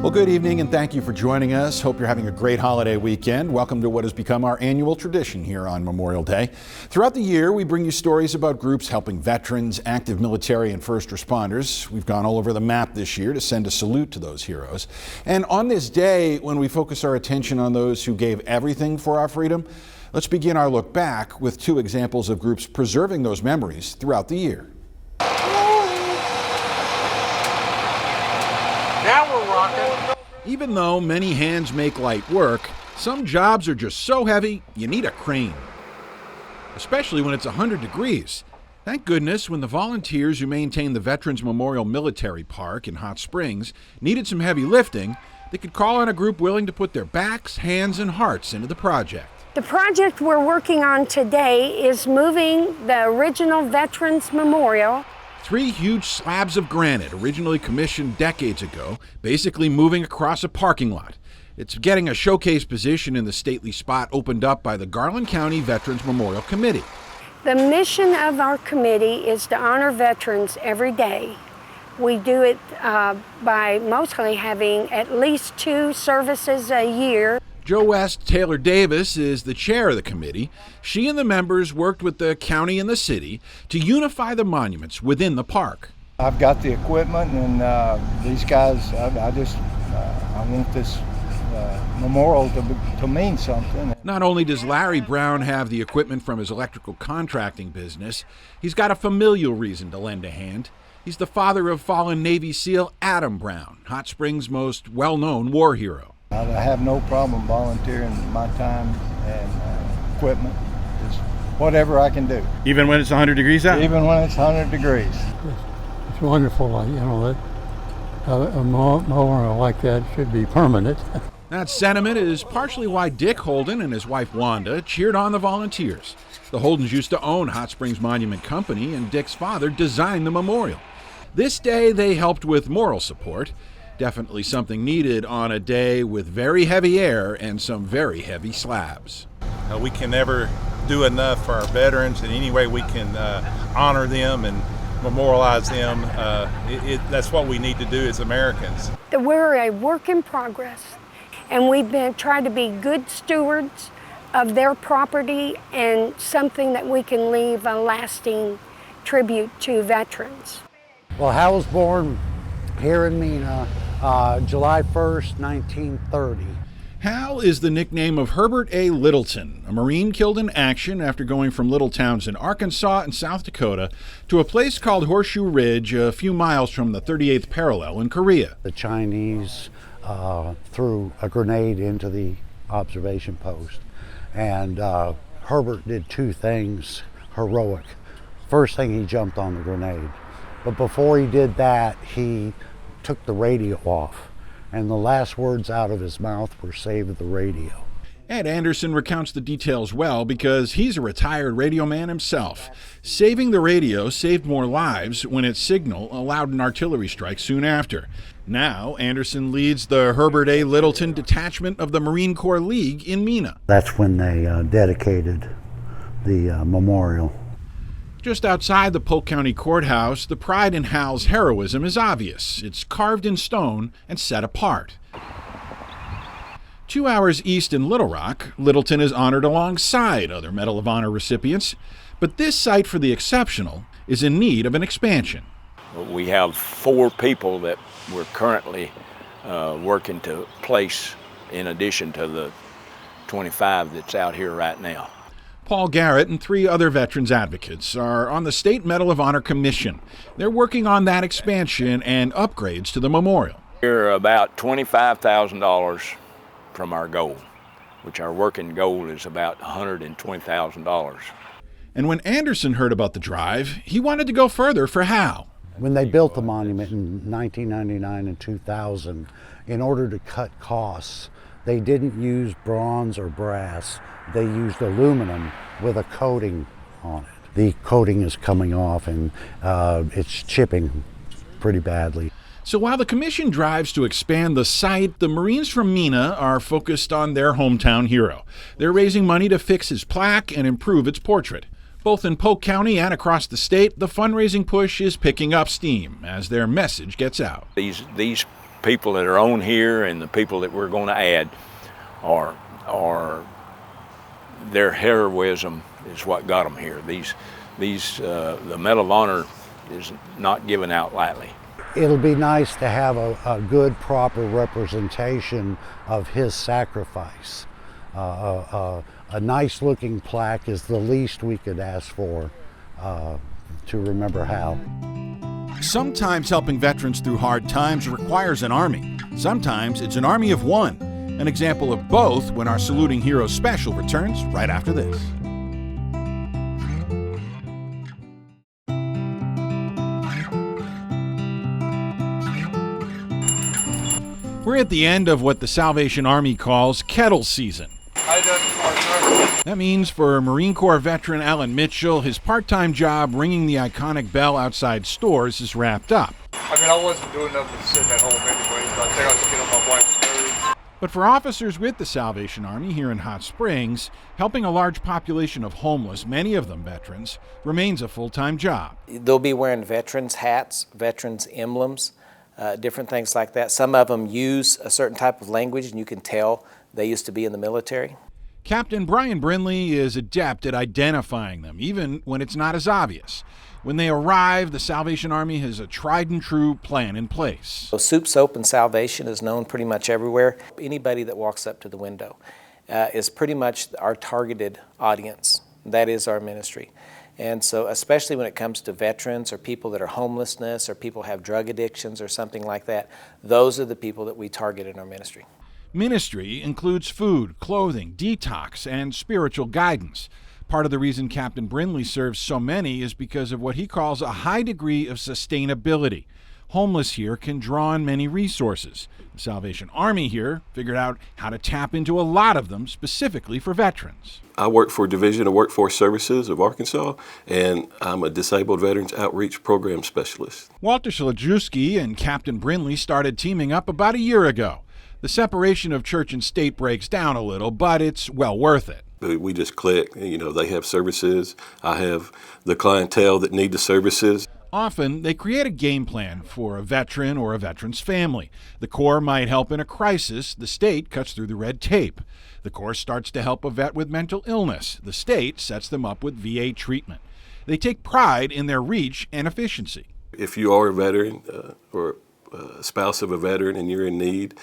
Well, good evening and thank you for joining us. Hope you're having a great holiday weekend. Welcome to what has become our annual tradition here on Memorial Day. Throughout the year, we bring you stories about groups helping veterans, active military, and first responders. We've gone all over the map this year to send a salute to those heroes. And on this day, when we focus our attention on those who gave everything for our freedom, let's begin our look back with two examples of groups preserving those memories throughout the year. Now we're rocking. Even though many hands make light work, some jobs are just so heavy you need a crane. Especially when it's 100 degrees. Thank goodness when the volunteers who maintain the Veterans Memorial Military Park in Hot Springs needed some heavy lifting, they could call on a group willing to put their backs, hands, and hearts into the project. The project we're working on today is moving the original Veterans Memorial. 3 huge slabs of granite, originally commissioned decades ago, basically moving across a parking lot. It's getting a showcase position in the stately spot opened up by the Garland County Veterans Memorial Committee. The mission of our committee is to honor veterans every day. We do it by mostly having at least 2 services a year. Jo West Taylor Davis is the chair of the committee. She and the members worked with the county and the city to unify the monuments within the park. I've got the equipment, and these guys, I want this memorial to mean something. Not only does Larry Brown have the equipment from his electrical contracting business, he's got a familial reason to lend a hand. He's the father of fallen Navy SEAL Adam Brown, Hot Springs' most well-known war hero. I have no problem volunteering my time and equipment. Just whatever I can do. Even when it's 100 degrees out? Even when it's 100 degrees. It's wonderful, that a memorial like that should be permanent. That sentiment is partially why Dick Holden and his wife Wanda cheered on the volunteers. The Holdens used to own Hot Springs Monument Company, and Dick's father designed the memorial. This day they helped with moral support. Definitely something needed on a day with very heavy air and some very heavy slabs. We can never do enough for our veterans. In any way we can honor them and memorialize them. That's what we need to do as Americans. We're a work in progress, and we've been trying to be good stewards of their property and something that we can leave a lasting tribute to veterans. Well, Hal was born here in Mena, July 1st, 1930. Hal is the nickname of Herbert A. Littleton, a Marine killed in action after going from little towns in Arkansas and South Dakota to a place called Horseshoe Ridge a few miles from the 38th parallel in Korea. The Chinese threw a grenade into the observation post, and Herbert did 2 things heroic. First thing, he jumped on the grenade. But before he did that, he took the radio off, and the last words out of his mouth were "save the radio." Ed Anderson recounts the details well because he's a retired radio man himself. Saving the radio saved more lives when its signal allowed an artillery strike soon after. Now, Anderson leads the Herbert A. Littleton Detachment of the Marine Corps League in Mena. That's when they dedicated the memorial. Just outside the Polk County Courthouse, the pride in Hal's heroism is obvious. It's carved in stone and set apart. 2 hours east in Little Rock, Littleton is honored alongside other Medal of Honor recipients, but this site for the exceptional is in need of an expansion. We have 4 people that we're currently working to place in addition to the 25 that's out here right now. Paul Garrett and 3 other veterans advocates are on the State Medal of Honor Commission. They're working on that expansion and upgrades to the memorial. We're about $25,000 from our goal, which our working goal is about $120,000. And when Anderson heard about the drive, he wanted to go further for Hal. When they built the monument in 1999 and 2000, in order to cut costs, they didn't use bronze or brass. They used aluminum with a coating on it. The coating is coming off, and it's chipping pretty badly. So while the commission drives to expand the site, the Marines from Mena are focused on their hometown hero. They're raising money to fix his plaque and improve its portrait. Both in Polk County and across the state, the fundraising push is picking up steam as their message gets out. These people that are on here and the people that we're going to add are their heroism is what got them here. The Medal of Honor is not given out lightly. It'll be nice to have a good, proper representation of his sacrifice. A nice looking plaque is the least we could ask for to remember Hal. Sometimes helping veterans through hard times requires an army. Sometimes it's an army of one. An example of both when our Saluting Heroes special returns right after this. We're at the end of what the Salvation Army calls kettle season. That means for Marine Corps veteran Alan Mitchell, his part-time job ringing the iconic bell outside stores is wrapped up. I mean, I wasn't doing nothing but sitting at home anyway, but I think I was getting on my wife's nerves. But for officers with the Salvation Army here in Hot Springs, helping a large population of homeless, many of them veterans, remains a full-time job. They'll be wearing veterans hats, veterans emblems, different things like that. Some of them use a certain type of language, and you can tell they used to be in the military. Captain Brian Brindley is adept at identifying them, even when it's not as obvious. When they arrive, the Salvation Army has a tried and true plan in place. So Soup, Soap, and Salvation is known pretty much everywhere. Anybody that walks up to the window is pretty much our targeted audience. That is our ministry. And so especially when it comes to veterans or people that are homelessness or people have drug addictions or something like that, those are the people that we target in our ministry. Ministry includes food, clothing, detox, and spiritual guidance. Part of the reason Captain Brindley serves so many is because of what he calls a high degree of sustainability. Homeless here can draw on many resources. The Salvation Army here figured out how to tap into a lot of them specifically for veterans. I work for Division of Workforce Services of Arkansas, and I'm a Disabled Veterans Outreach Program Specialist. Walter Szlajewski and Captain Brindley started teaming up about a year ago. The separation of church and state breaks down a little, but it's well worth it. We just click. You know, they have services. I have the clientele that need the services. Often, they create a game plan for a veteran or a veteran's family. The Corps might help in a crisis. The state cuts through the red tape. The Corps starts to help a vet with mental illness. The state sets them up with VA treatment. They take pride in their reach and efficiency. If you are a veteran or a spouse of a veteran and you're in need,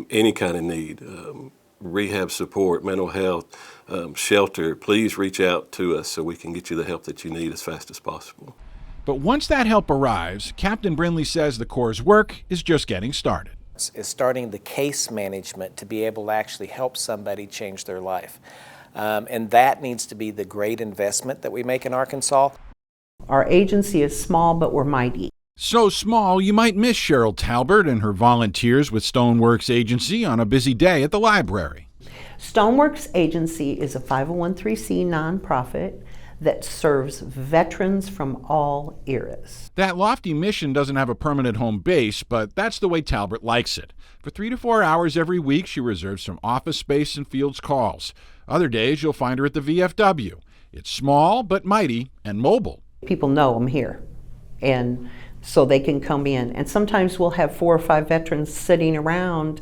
any kind of need, rehab support, mental health, shelter, please reach out to us so we can get you the help that you need as fast as possible. But once that help arrives, Captain Brindley says the Corps' work is just getting started. It's starting the case management to be able to actually help somebody change their life. And that needs to be the great investment that we make in Arkansas. Our agency is small, but we're mighty. So small, you might miss Cheryl Talbert and her volunteers with Stoneworks Agency on a busy day at the library. Stoneworks Agency is a 501(c) nonprofit that serves veterans from all eras. That lofty mission doesn't have a permanent home base, but that's the way Talbert likes it. For 3 to 4 hours every week, she reserves some office space and fields calls. Other days, you'll find her at the VFW. It's small, but mighty and mobile. People know I'm here, and so they can come in. And sometimes we'll have 4 or 5 veterans sitting around,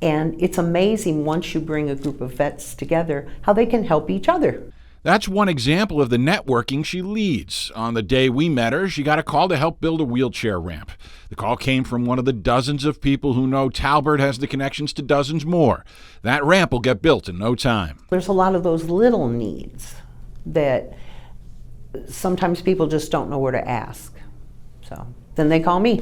and it's amazing once you bring a group of vets together how they can help each other. That's one example of the networking she leads. On the day we met her, she got a call to help build a wheelchair ramp. The call came from one of the dozens of people who know Talbert has the connections to dozens more. That ramp will get built in no time. There's a lot of those little needs that sometimes people just don't know where to ask. So then they call me.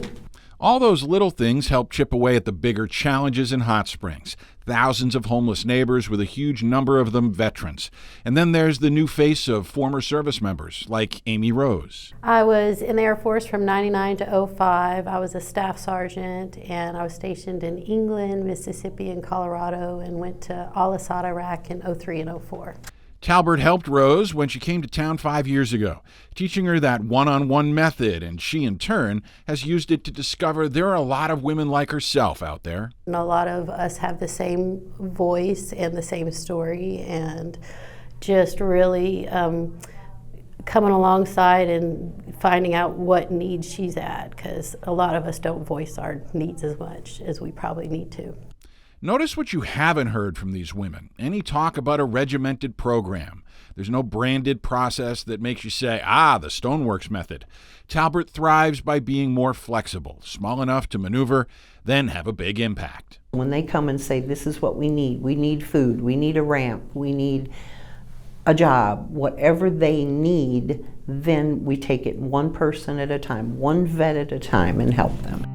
All those little things help chip away at the bigger challenges in Hot Springs. Thousands of homeless neighbors with a huge number of them veterans. And then there's the new face of former service members like Amy Rose. I was in the Air Force from 99 to 05. I was a staff sergeant, and I was stationed in England, Mississippi, and Colorado, and went to Al-Assad, Iraq in 03 and 04. Talbert helped Rose when she came to town 5 years ago, teaching her that one-on-one method, and she, in turn, has used it to discover there are a lot of women like herself out there. And a lot of us have the same voice and the same story, and just really coming alongside and finding out what needs she's at, because a lot of us don't voice our needs as much as we probably need to. Notice what you haven't heard from these women. Any talk about a regimented program. There's no branded process that makes you say, the Stoneworks method. Talbert thrives by being more flexible, small enough to maneuver, then have a big impact. When they come and say, this is what we need food, we need a ramp, we need a job, whatever they need, then we take it one person at a time, one vet at a time, and help them.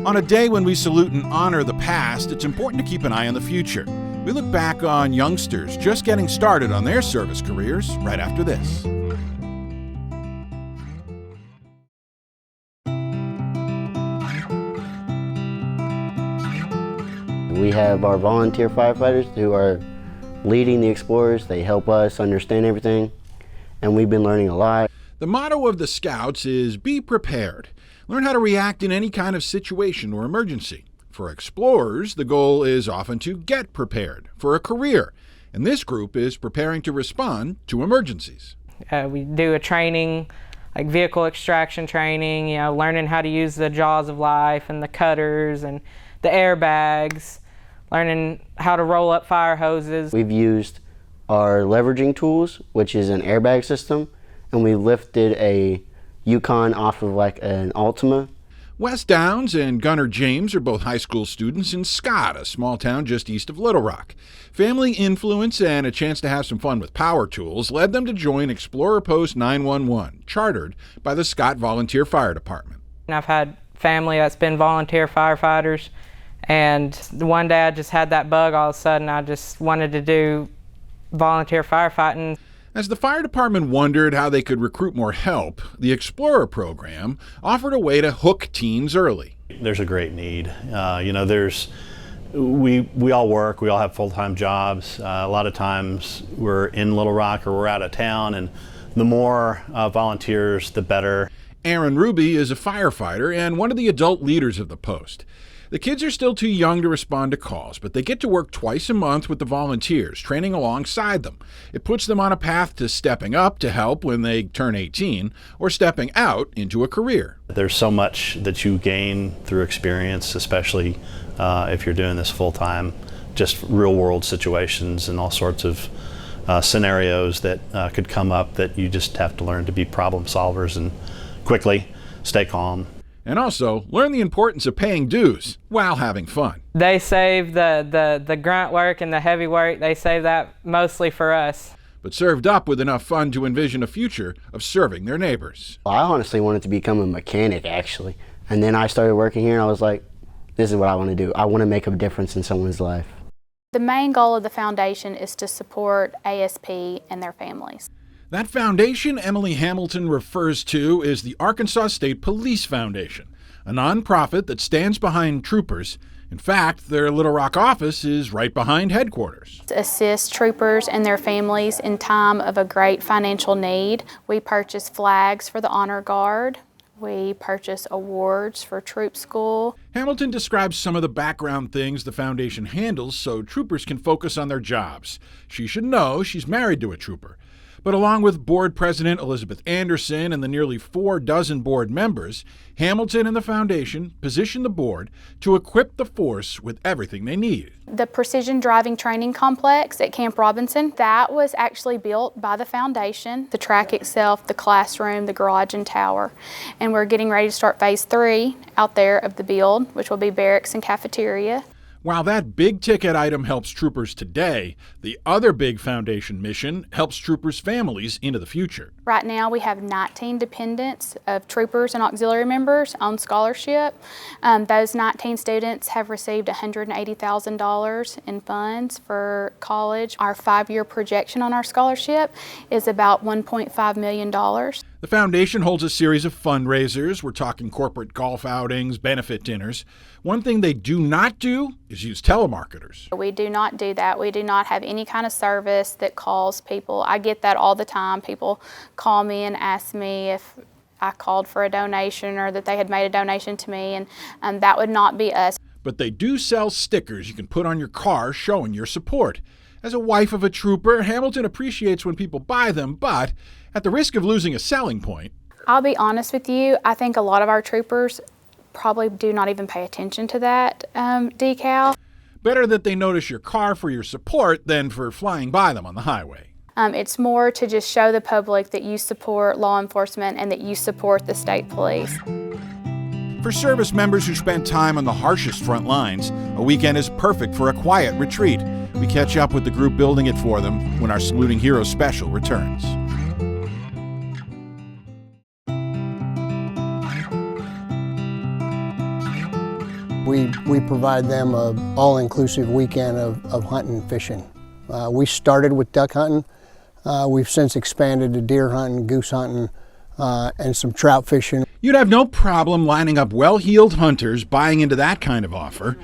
On a day when we salute and honor the past, it's important to keep an eye on the future. We look back on youngsters just getting started on their service careers right after this. We have our volunteer firefighters who are leading the explorers. They help us understand everything, and we've been learning a lot. The motto of the Scouts is be prepared. Learn how to react in any kind of situation or emergency. For explorers, the goal is often to get prepared for a career, and this group is preparing to respond to emergencies. We do a training, like vehicle extraction training, learning how to use the jaws of life and the cutters and the airbags, learning how to roll up fire hoses. We've used our leveraging tools, which is an airbag system, and we lifted a Yukon off of like an Altima. Wes Downs and Gunnar James are both high school students in Scott, a small town just east of Little Rock. Family influence and a chance to have some fun with power tools led them to join Explorer Post 911, chartered by the Scott Volunteer Fire Department. I've had family that's been volunteer firefighters, and one day I just had that bug all of a sudden. I just wanted to do volunteer firefighting. As the fire department wondered how they could recruit more help, the Explorer program offered a way to hook teens early. There's a great need. We all work, we all have full-time jobs. A lot of times we're in Little Rock or we're out of town, and the more volunteers, the better. Aaron Ruby is a firefighter and one of the adult leaders of the post. The kids are still too young to respond to calls, but they get to work twice a month with the volunteers, training alongside them. It puts them on a path to stepping up to help when they turn 18 or stepping out into a career. There's so much that you gain through experience, especially if you're doing this full-time, just real-world situations and all sorts of scenarios that could come up that you just have to learn to be problem solvers and quickly stay calm. And also, learn the importance of paying dues while having fun. They save the grunt work and the heavy work, they save that mostly for us. But served up with enough fun to envision a future of serving their neighbors. I honestly wanted to become a mechanic, actually. And then I started working here and I was like, this is what I want to do. I want to make a difference in someone's life. The main goal of the foundation is to support ASP and their families. That foundation Emily Hamilton refers to is the Arkansas State Police Foundation, a nonprofit that stands behind troopers. In fact, their Little Rock office is right behind headquarters. To assist troopers and their families in time of a great financial need. We purchase flags for the Honor Guard. We purchase awards for Troop School. Hamilton describes some of the background things the foundation handles so troopers can focus on their jobs. She should know she's married to a trooper. But along with board president Elizabeth Anderson and the nearly 24 board members, Hamilton and the foundation position the board to equip the force with everything they need. The Precision Driving Training Complex at Camp Robinson, that was actually built by the foundation. The track itself, the classroom, the garage and tower. And we're getting ready to start phase 3 out there of the build, which will be barracks and cafeteria. While that big ticket item helps troopers today, the other big foundation mission helps troopers' families into the future. Right now we have 19 dependents of troopers and auxiliary members on scholarship. Those 19 students have received $180,000 in funds for college. Our 5-year projection on our scholarship is about $1.5 million. The foundation holds a series of fundraisers. We're talking corporate golf outings, benefit dinners. One thing they do not do is use telemarketers. We do not do that. We do not have any kind of service that calls people. I get that all the time. People call me and ask me if I called for a donation or that they had made a donation to me, and that would not be us. But they do sell stickers you can put on your car showing your support. As a wife of a trooper, Hamilton appreciates when people buy them, but At the risk of losing a selling point, I'll be honest with you, I think a lot of our troopers probably do not even pay attention to that decal. better that they notice your car for your support than for flying by them on the highway. It's more to just show the public that you support law enforcement and that you support the state police. For service members who spend time on the harshest front lines, a weekend is perfect for a quiet retreat. We catch up with the group building it for them when our Saluting Heroes special returns. We provide them an all-inclusive weekend of hunting and fishing. We started with duck hunting. We've since expanded to deer hunting, goose hunting, and some trout fishing. You'd have no problem lining up well-heeled hunters buying into that kind of offer.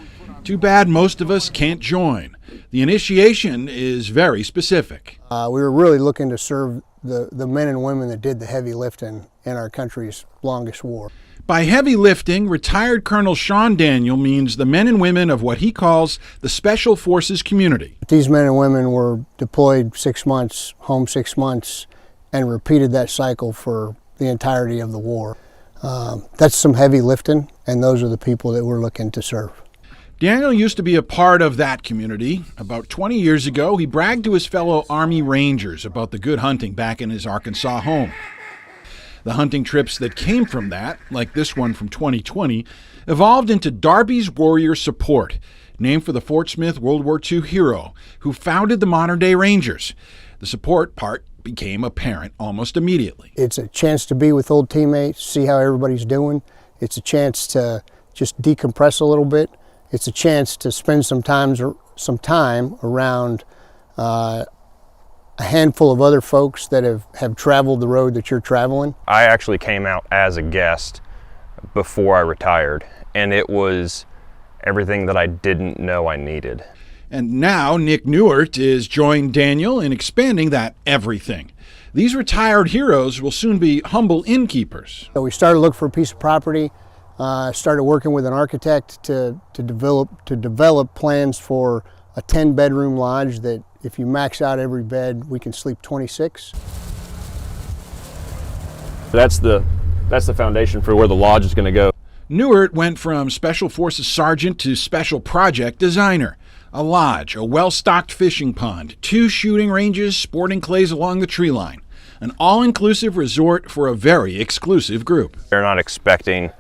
Too bad most of us can't join. The initiation is very specific. We were really looking to serve the men and women that did the heavy lifting in our country's longest war. By heavy lifting, retired Colonel Sean Daniel means the men and women of what he calls the Special Forces community. These men and women were deployed 6 months, home 6 months, and repeated that cycle for the entirety of the war. That's some heavy lifting, and those are the people that we're looking to serve. Daniel used to be a part of that community. About 20 years ago, he bragged to his fellow Army Rangers about the good hunting back in his Arkansas home. The hunting trips that came from that, like this one from 2020, evolved into Darby's Warrior Support, named for the Fort Smith World War II hero who founded the modern-day Rangers. The support part became apparent almost immediately. It's a chance to be with old teammates, see how everybody's doing. It's a chance to just decompress a little bit. It's a chance to spend some time around a handful of other folks that have traveled the road that you're traveling. I actually came out as a guest before I retired, and it was everything that I didn't know I needed. And now Nick Newert is joined Daniel in expanding that everything. These retired heroes will soon be humble innkeepers. So we started looking for a piece of property, started working with an architect to develop plans for a 10-bedroom lodge that if you max out every bed, we can sleep 26. That's the foundation for where the lodge is going to go. Newert went from Special Forces Sergeant to Special Project Designer. A lodge, a well-stocked fishing pond, 2 shooting ranges, sporting clays along the tree line. An all-inclusive resort for a very exclusive group. They're not expecting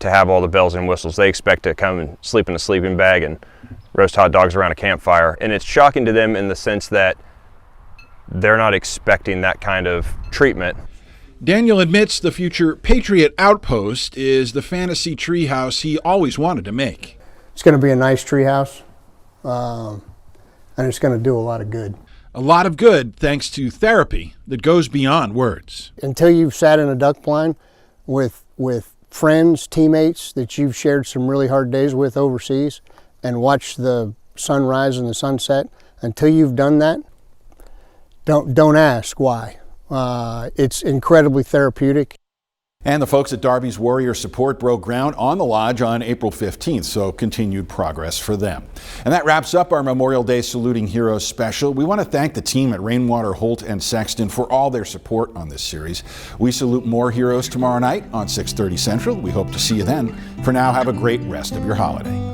to have all the bells and whistles. They expect to come and sleep in a sleeping bag and roast hot dogs around a campfire. And it's shocking to them in the sense that they're not expecting that kind of treatment. Daniel admits the future Patriot Outpost is the fantasy treehouse he always wanted to make. It's going to be a nice treehouse, and it's going to do a lot of good. A lot of good thanks to therapy that goes beyond words. Until you've sat in a duck blind with friends, teammates that you've shared some really hard days with overseas and watched the sunrise and the sunset, until you've done that, don't ask why. It's incredibly therapeutic. And the folks at Darby's Warrior Support broke ground on the lodge on April 15th, so continued progress for them. And that wraps up our Memorial Day Saluting Heroes special. We want to thank the team at Rainwater, Holt, and Sexton for all their support on this series. We salute more heroes tomorrow night on 6:30 Central. We hope to see you then. For now, have a great rest of your holiday.